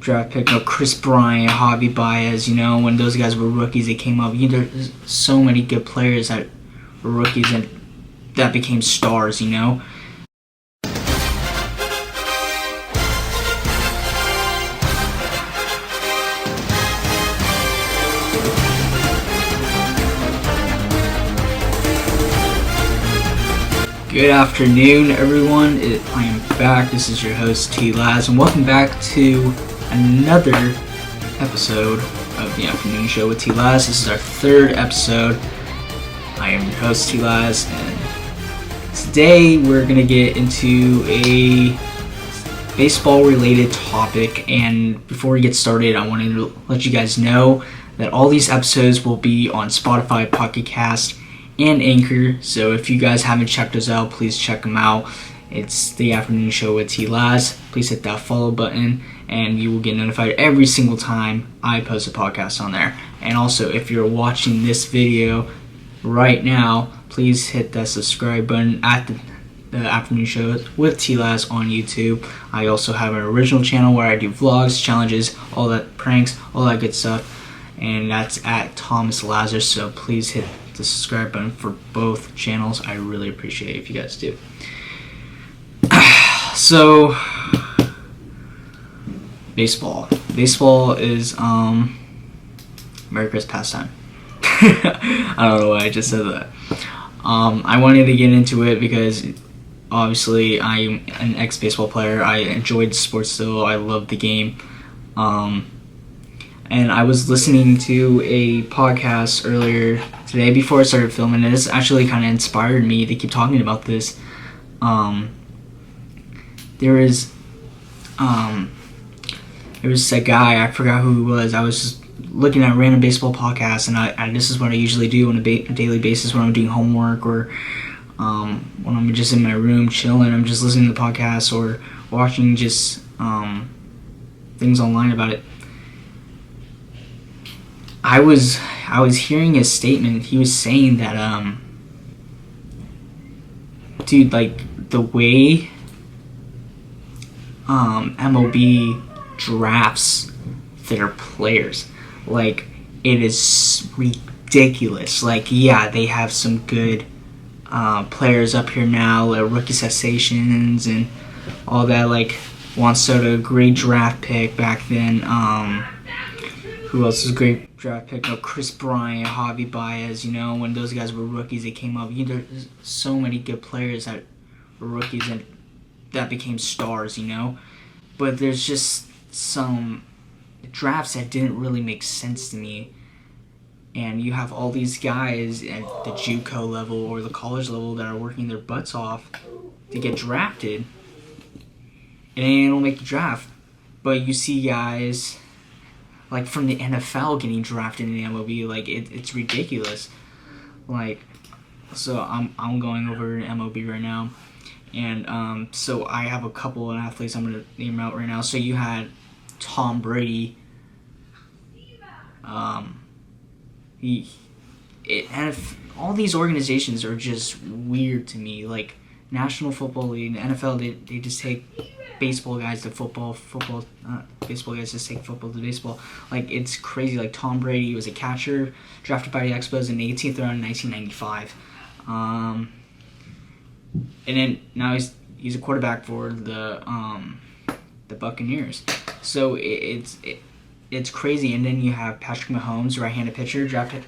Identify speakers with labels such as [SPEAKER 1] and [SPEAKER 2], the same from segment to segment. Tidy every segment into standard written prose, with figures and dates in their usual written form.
[SPEAKER 1] draft pick, Chris Bryant, Javi Baez, when those guys were rookies, they came up. There's so many good players that were rookies and that became stars, Good afternoon, everyone. I am back. This is your host, T-Laz, and welcome back to another episode of the Afternoon Show with T-Laz. This is our third episode. I am your host, T-Laz, and today we're going to get into a baseball-related topic. And before we get started, I wanted to let you guys know that all these episodes will be on Spotify, Pocket Cast, and Anchor. So if you guys haven't checked those out, please check them out. It's the Afternoon Show with T-Laz. Please hit that follow button and you will get notified every single time I post a podcast on there. And also, if you're watching this video right now, please hit that subscribe button at the Afternoon Show with T-Laz on YouTube. I also have an original channel where I do vlogs, challenges, all that, pranks, all that good stuff. And that's at Thomas Lazarus. So please hit the subscribe button for both channels. I really appreciate it if you guys do. So, baseball. Baseball is America's pastime. I don't know why I just said that. I wanted to get into it because obviously I'm an ex-baseball player. I enjoyed sports still. I love the game. And I was listening to a podcast earlier today before I started filming. This actually kind of inspired me to keep talking about this. There was a guy, I forgot who he was. I was just looking at random baseball podcasts, and this is what I usually do on a daily basis when I'm doing homework or when I'm just in my room chilling. I'm just listening to podcasts or watching just things online about it. I was hearing his statement. He was saying that dude, like the way MLB drafts their players, like it is ridiculous. Like, yeah, they have some good players up here now, like rookie sensations and all that. Like Juan Soto, great draft pick back then. Who else was a great draft pick? Chris Bryant, Javi Baez, when those guys were rookies, they came up. There's so many good players that were rookies and that became stars, But there's just some drafts that didn't really make sense to me. And you have all these guys at the JUCO level or the college level that are working their butts off to get drafted. And they don't make the draft. But you see guys like from the NFL getting drafted in the MLB, like it's ridiculous. Like, so I'm going over MLB right now, and so I have a couple of athletes I'm gonna name out right now. So you had Tom Brady. All these organizations are just weird to me. Like National Football League, the NFL, they just take baseball guys to football, baseball guys just take football to baseball. Like, it's crazy. Like, Tom Brady was a catcher, drafted by the Expos in the 18th round in 1995. And then now he's a quarterback for the Buccaneers. So it's crazy. And then you have Patrick Mahomes, right-handed pitcher, drafted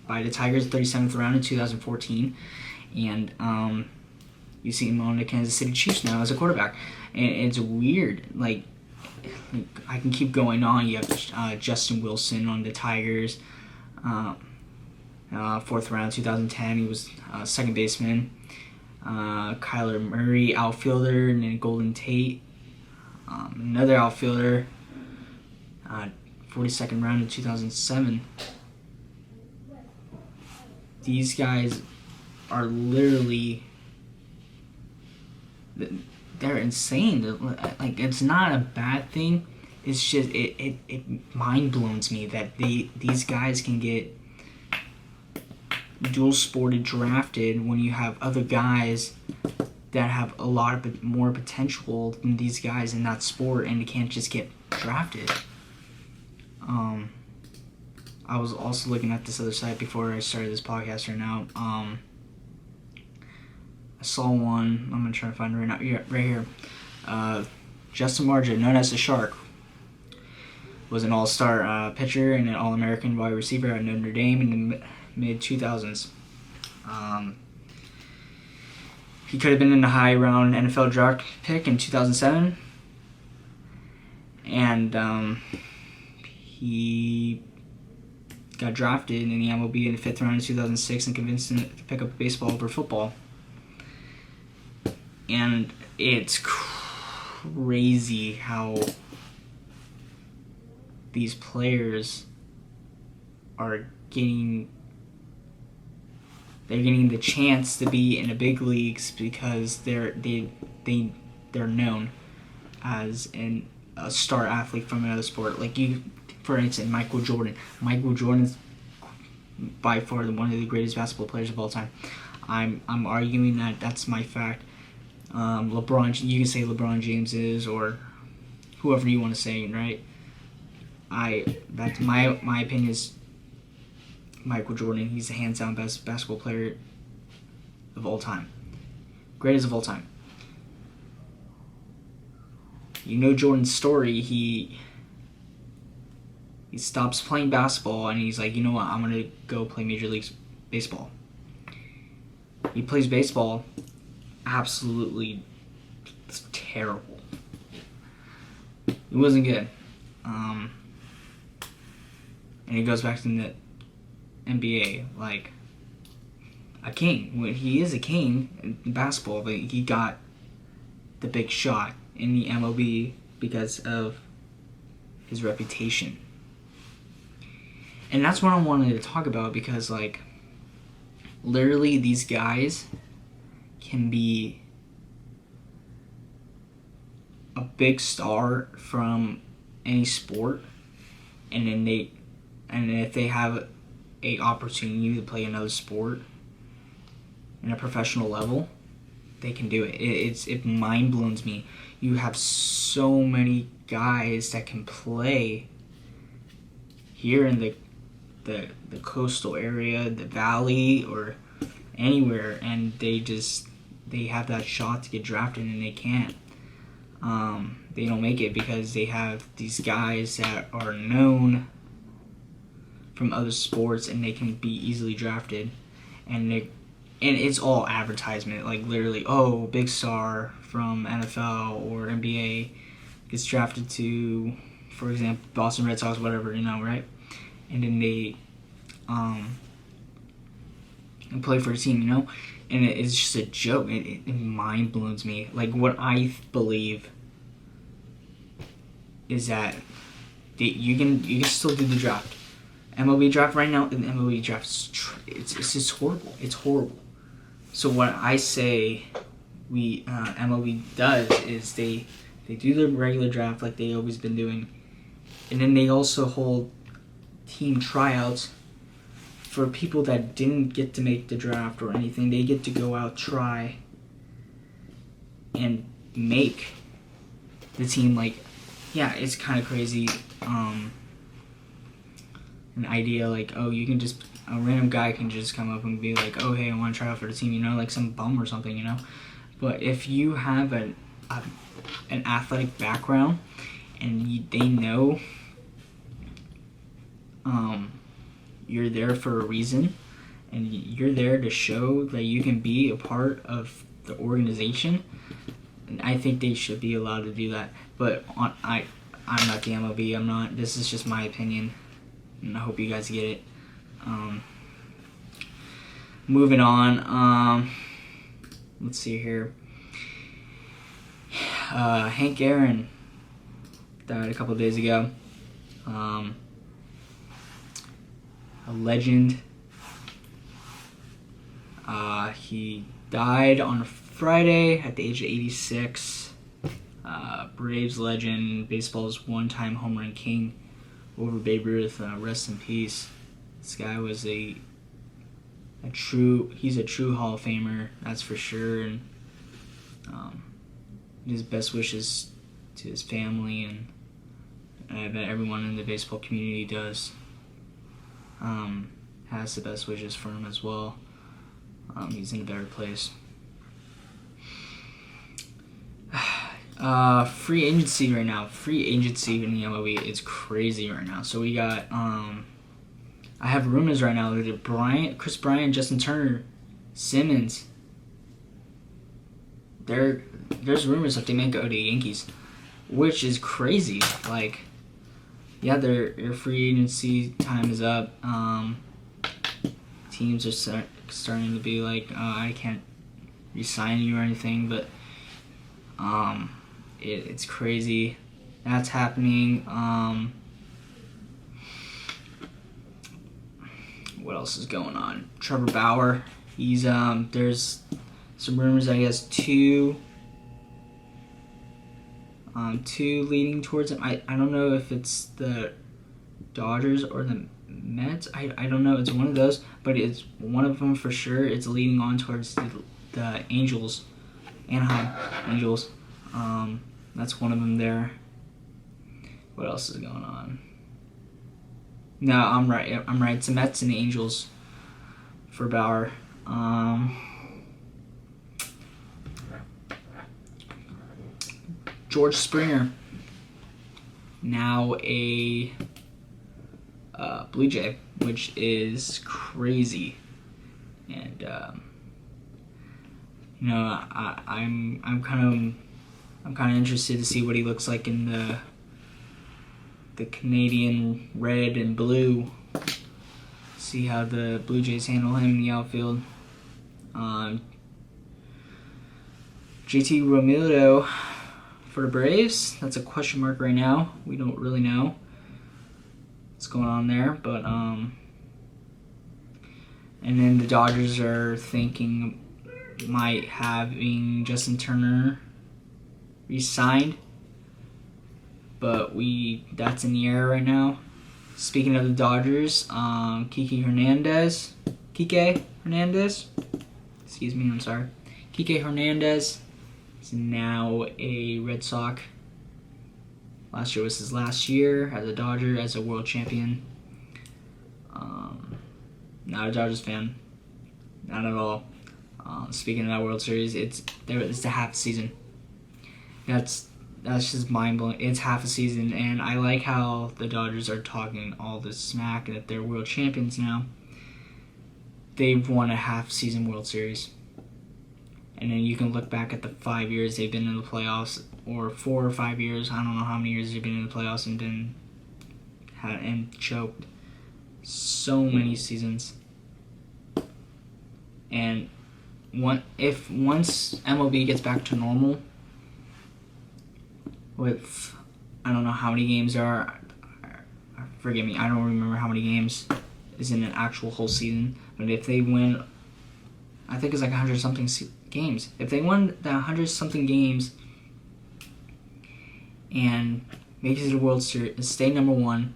[SPEAKER 1] by the Tigers 37th round in 2014. And you see him on the Kansas City Chiefs now as a quarterback. And it's weird. Like, I can keep going on. You have Justin Wilson on the Tigers. 4th round, 2010. He was second baseman. Kyler Murray, outfielder. And then Golden Tate, another outfielder. 42nd round in 2007. These guys are literally... they're insane. Like, it's not a bad thing. It's just it mind blows me that these guys can get dual sported drafted when you have other guys that have a lot of more potential than these guys in that sport, and they can't just get drafted. I was also looking at this other site before I started this podcast right now. I saw one. I'm going to try to find it right now. Yeah, right here. Justin Marja, known as the Shark, was an all-star pitcher and an All-American wide receiver at Notre Dame in the mid-2000s. He could have been in the high-round NFL draft pick in 2007. And he got drafted in the MLB in the 5th round in 2006 and convinced him to pick up baseball over football. And it's crazy how these players are getting the chance to be in the big leagues because they're known as a star athlete from another sport. Like for instance, Michael Jordan. Michael Jordan's by far one of the greatest basketball players of all time. I'm arguing that that's my fact. LeBron, you can say LeBron James is, or whoever you want to say, right? That's my opinion is Michael Jordan. He's the hands down best basketball player of all time, greatest of all time. You know Jordan's story. He stops playing basketball and he's like, you know what? I'm gonna go play Major League Baseball. He plays baseball. Absolutely terrible. It wasn't good. And he goes back to the NBA like a king. Well, he is a king in basketball, but he got the big shot in the MLB because of his reputation. And that's what I wanted to talk about because, like, literally these guys can be a big star from any sport, and if they have a opportunity to play another sport in a professional level, they can do it. It mind blows me. You have so many guys that can play here in the coastal area, the valley, or anywhere, and they have that shot to get drafted and they can't. They don't make it because they have these guys that are known from other sports and they can be easily drafted, and it's all advertisement. Like literally, oh, big star from NFL or NBA gets drafted to, for example, Boston Red Sox, whatever, right? And then they play for a team, and it's just a joke. It mind blows me. Like, what I believe is that you can still do the draft. MLB draft right now, the MLB draft it's just horrible. It's horrible. So what I say MLB does is they do the regular draft like they always been doing, and then they also hold team tryouts for people that didn't get to make the draft or anything. They get to go out, try, and make the team. Like, yeah, it's kind of crazy. An idea like, oh, you can just, a random guy can just come up and be like, oh, hey, I want to try out for the team, like some bum or something, But if you have an athletic background and they know you're there for a reason, and you're there to show that you can be a part of the organization, and I think they should be allowed to do that. But I'm not the MLB. I'm not. This is just my opinion, and I hope you guys get it. Moving on. Let's see here. Hank Aaron died a couple of days ago. A legend. He died on Friday at the age of 86. Braves legend, baseball's one-time home run king over Babe Ruth. Rest in peace. This guy was he's a true Hall of Famer, that's for sure. And his best wishes to his family and and I bet everyone in the baseball community does. Has the best wishes for him as well. He's in a better place. Free agency right now. Free agency in the MLB is crazy right now. So we got I have rumors right now that Chris Bryant, Justin Turner, Simmons. There's rumors that they may go to the Yankees, which is crazy. Like, yeah, their free agency time is up. Teams are starting to be like, I can't re-sign you or anything, but it's crazy. That's happening. What else is going on? Trevor Bauer. He's there's some rumors. I guess two leading towards him. I don't know if it's the Dodgers or the Mets. I don't know. It's one of those, but it's one of them for sure. It's leading on towards the Angels, Anaheim Angels. That's one of them there. What else is going on? No, I'm right. It's the Mets and the Angels for Bauer. George Springer, now a Blue Jay, which is crazy, and I'm kind of interested to see what he looks like in the Canadian red and blue. See how the Blue Jays handle him in the outfield. JT Realmuto for the Braves. That's a question mark right now. We don't really know what's going on there, but and then the Dodgers are thinking might having Justin Turner re-signed, but that's in the air right now. Speaking of the Dodgers, Kike Hernandez, excuse me, I'm sorry. Kike Hernandez is now a Red Sox. Last year was his last year as a Dodger, as a world champion. Not a Dodgers fan, not at all. Speaking of that World Series, it's a half season. That's just mind blowing. It's half a season, and I like how the Dodgers are talking all this smack that they're world champions now. They've won a half season World Series, and then you can look back at the 5 years they've been in the playoffs, or 4 or 5 years. I don't know how many years they've been in the playoffs and choked. So many seasons, and once MLB gets back to normal, with I don't know how many games there are. Forgive me, I don't remember how many games is in an actual whole season. But if they win, I think it's like 100-something games. If they won the 100-something games and make it to the World Series, stay number one,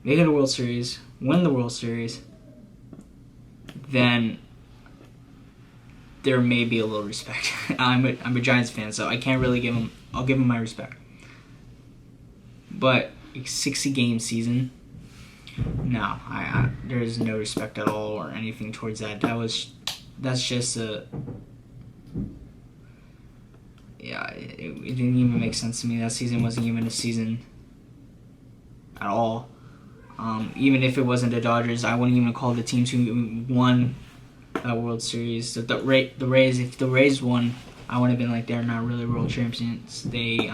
[SPEAKER 1] make it to the World Series, win the World Series, then there may be a little respect. I'm a Giants fan, so I can't really give them. I'll give them my respect. But a 60-game season, no, there's no respect at all or anything towards that. That's just a. Yeah, it didn't even make sense to me. That season wasn't even a season at all. Even if it wasn't the Dodgers, I wouldn't even call the teams who won that World Series. The Rays, if the Rays won, I would have been like, they're not really world champions. They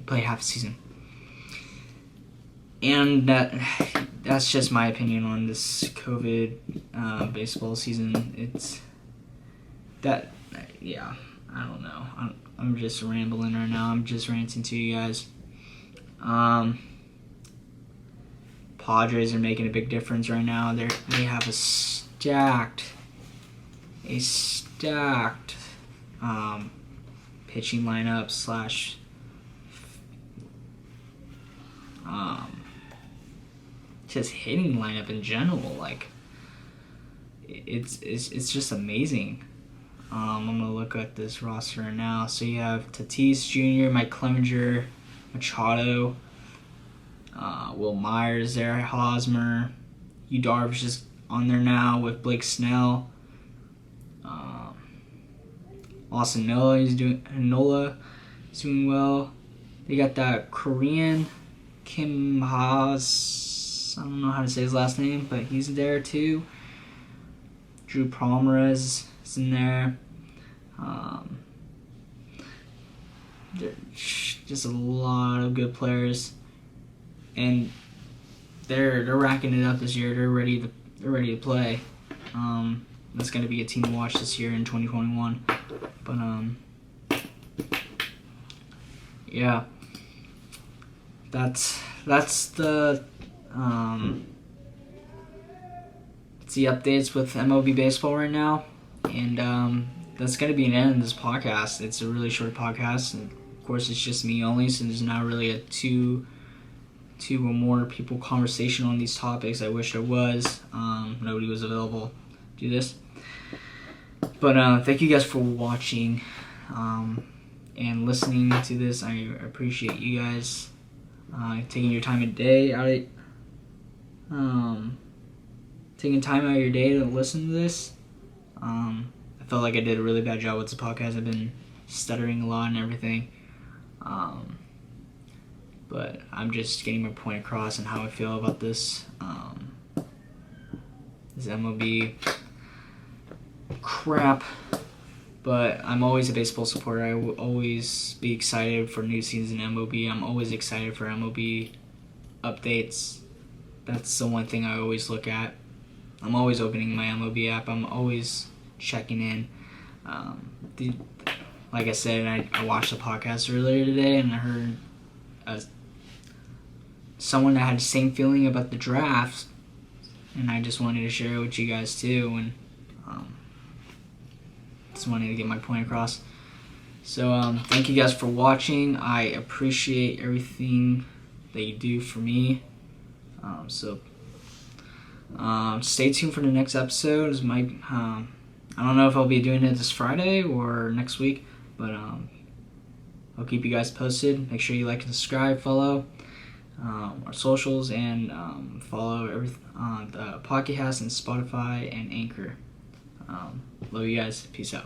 [SPEAKER 1] play half a season. And that's just my opinion on this COVID baseball season. It's that, yeah, I don't know. I'm just rambling right now. I'm just ranting to you guys. Padres are making a big difference right now. They have a stacked pitching lineup / just hitting lineup in general. Like, it's just amazing. I'm gonna look at this roster now. So you have Tatis Jr., Mike Clevenger, Machado, Will Myers there, Hosmer, Yu Darvish is on there now with Blake Snell. Austin Nola is doing well. They got that Korean Kim Haas. I don't know how to say his last name, but he's there too. Drew Pomeroy is in there. Just a lot of good players, and they're racking it up this year. They're ready to play. That's going to be a team to watch this year in 2021. But yeah, that's the updates with MLB baseball right now, and that's going to be an end of this podcast. It's a really short podcast, and of course it's just me only, so there's not really a two or more people conversation on these topics. I wish there was. Nobody was available to do this. But thank you guys for watching and listening to this. I appreciate you guys taking your time of day out taking time out of your day to listen to this. I felt like I did a really bad job with the podcast. I've been stuttering a lot and everything. But I'm just getting my point across and how I feel about this MLB crap. But I'm always a baseball supporter. I will always be excited for new season in MLB. I'm always excited for MLB updates. That's the one thing I always look at. I'm always opening my MLB app. I'm always checking in. Like I said, I watched the podcast earlier today, and I heard someone that had the same feeling about the draft, and I just wanted to share it with you guys too, and just wanted to get my point across. So thank you guys for watching. I appreciate everything that you do for me. Stay tuned for the next episode. I don't know if I'll be doing it this Friday or next week, but I'll keep you guys posted. Make sure you like and subscribe, follow our socials, and follow the podcast and Spotify and Anchor. Love you guys. Peace out.